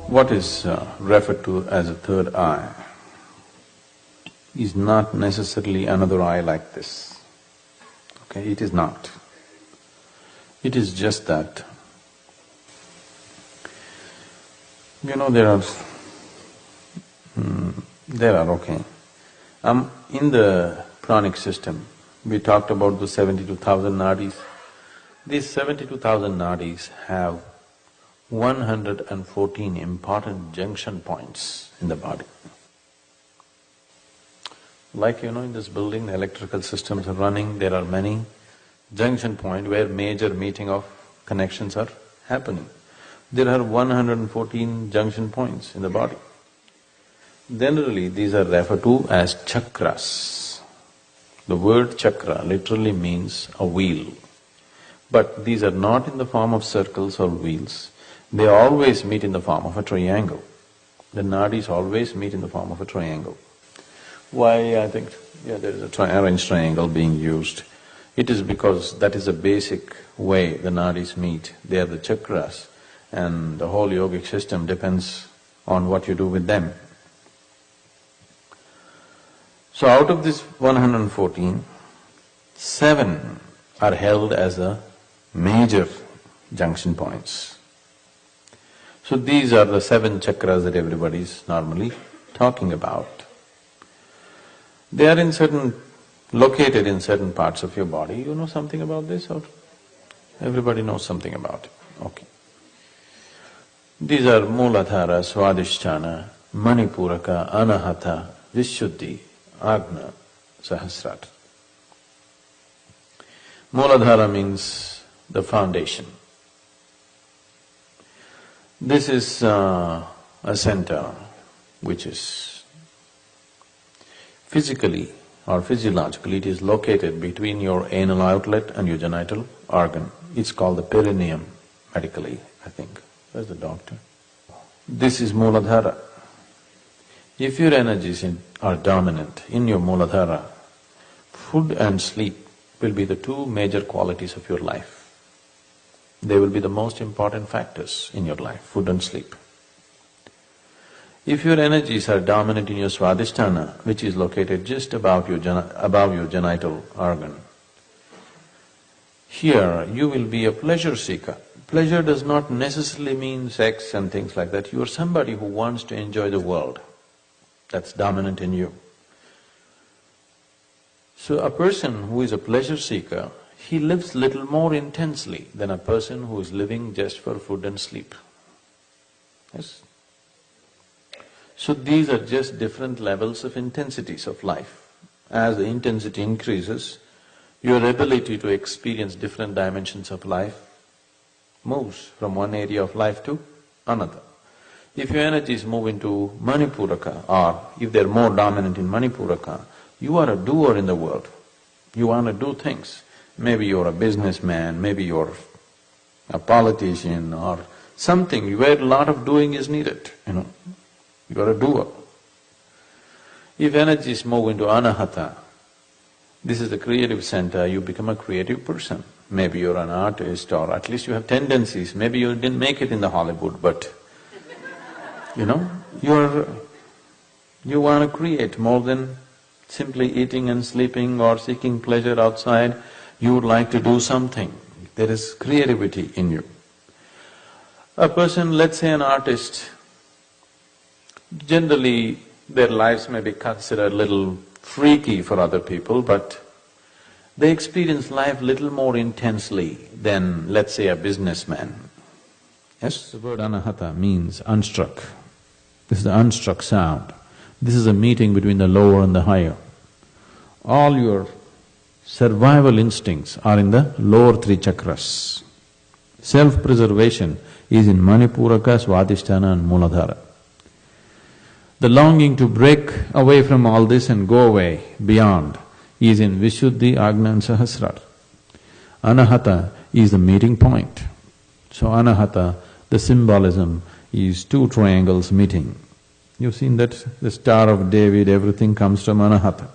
What is referred to as a third eye is not necessarily another eye like this, okay? It is not. It is just that, you know, there are, okay. In the pranic system, we talked about the 72,000 nadis. These 72,000 nadis have 114 important junction points in the body. Like, you know, in this building, the electrical systems are running, there are many junction points where major meeting of connections are happening. There are 114 junction points in the body. Generally, these are referred to as chakras. The word chakra literally means a wheel. But these are not in the form of circles or wheels. They always meet in the form of a triangle. The nadis always meet in the form of a triangle. Why? I think, yeah, there is a arranged triangle being used. It is because that is the basic way the nadis meet. They are the chakras, and the whole yogic system depends on what you do with them. So out of this 114, 7 are held as the major junction points. So these are the 7 chakras that everybody is normally talking about. They are located in certain parts of your body. You know something about this, or everybody knows something about it? Okay. These are Mooladhara, Swadhisthana, Manipuraka, Anahata, Vishuddhi, Agna, Sahasrara. Mooladhara means the foundation. This is a center which is physically or physiologically, it is located between your anal outlet and your genital organ. It's called the perineum, medically, I think. Where's the doctor? This is Mooladhara. If your energies are dominant in your Mooladhara, food and sleep will be the 2 major qualities of your life. They will be the most important factors in your life, food and sleep. If your energies are dominant in your Swadhisthana, which is located just above your genital organ, here you will be a pleasure seeker. Pleasure does not necessarily mean sex and things like that. You are somebody who wants to enjoy the world. That's dominant in you. So a person who is a pleasure seeker, he lives little more intensely than a person who is living just for food and sleep. Yes? So these are just different levels of intensities of life. As the intensity increases, your ability to experience different dimensions of life moves from one area of life to another. If your energies move into Manipuraka, or if they're more dominant in Manipuraka, you are a doer in the world. You want to do things. Maybe you're a businessman, maybe you're a politician or something where a lot of doing is needed, you know. You are a doer. If energies move into Anahata, this is the creative center, you become a creative person. Maybe you're an artist, or at least you have tendencies. Maybe you didn't make it in the Hollywood, but you know, you want to create more than simply eating and sleeping or seeking pleasure outside. You would like to do something. There is creativity in you. A person, let's say an artist, generally their lives may be considered a little freaky for other people, but they experience life little more intensely than, let's say, a businessman. Yes? The word anahata means unstruck. This is the unstruck sound. This is a meeting between the lower and the higher. All your survival instincts are in the lower 3 chakras. Self-preservation is in Manipuraka, Swadhisthana and Mooladhara. The longing to break away from all this and go away beyond is in Vishuddhi, Agna and Sahasrara. Anahata is the meeting point. So Anahata, the symbolism is 2 triangles meeting. You've seen that the Star of David, everything comes from Anahata.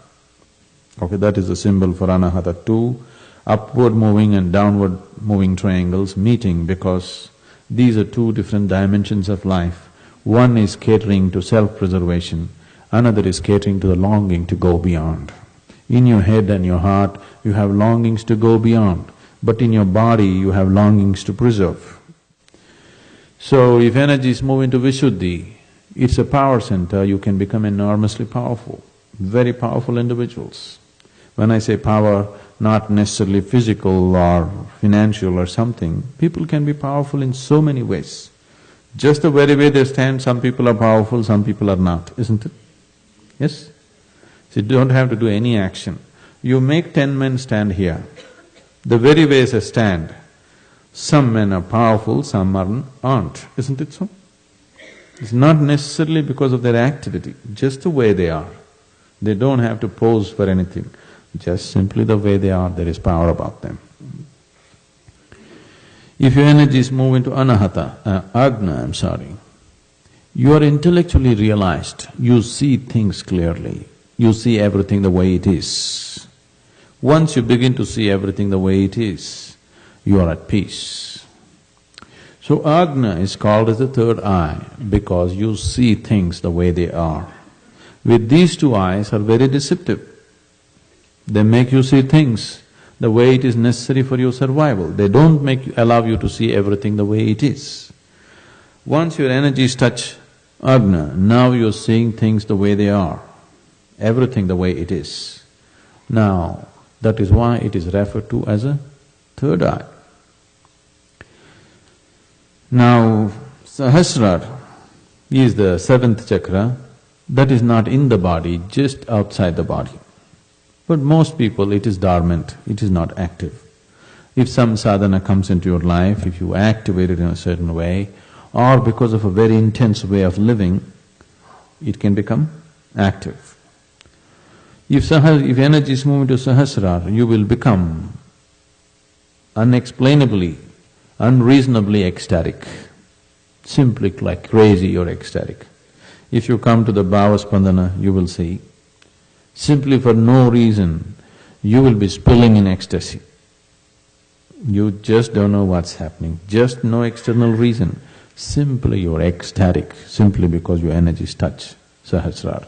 Okay, that is the symbol for Anahata, 2 upward moving and downward moving triangles meeting, because these are 2 different dimensions of life One is catering to self-preservation, another is catering to the longing to go beyond. In your head and your heart, you have longings to go beyond, but in your body you have longings to preserve. So if energies move into Vishuddhi, it's a power center, you can become enormously powerful, very powerful individuals. When I say power, not necessarily physical or financial or something, people can be powerful in so many ways. Just the very way they stand, some people are powerful, some people are not, isn't it? Yes? So you don't have to do any action. You make 10 men stand here, the very way they stand, some men are powerful, some aren't, isn't it so? It's not necessarily because of their activity, just the way they are. They don't have to pose for anything, just simply the way they are, there is power about them. If your energies move into Agna, you are intellectually realized, you see things clearly, you see everything the way it is. Once you begin to see everything the way it is, you are at peace. So Agna is called as the third eye because you see things the way they are. With these two eyes are very deceptive. They make you see things the way it is necessary for your survival. They don't allow you to see everything the way it is. Once your energies touch Agna, now you're seeing things the way they are, everything the way it is. Now, that is why it is referred to as a third eye. Now, Sahasrara is the seventh chakra that is not in the body, just outside the body. But most people, it is dormant, it is not active. If some sadhana comes into your life, if you activate it in a certain way, or because of a very intense way of living, it can become active. If energies move into Sahasrara, you will become unexplainably, unreasonably ecstatic. Simply like crazy, you're ecstatic. If you come to the Bhavaspandana, you will see, simply for no reason, you will be spilling in ecstasy. You just don't know what's happening, just no external reason. Simply you're ecstatic, simply because your energies touch Sahasrara.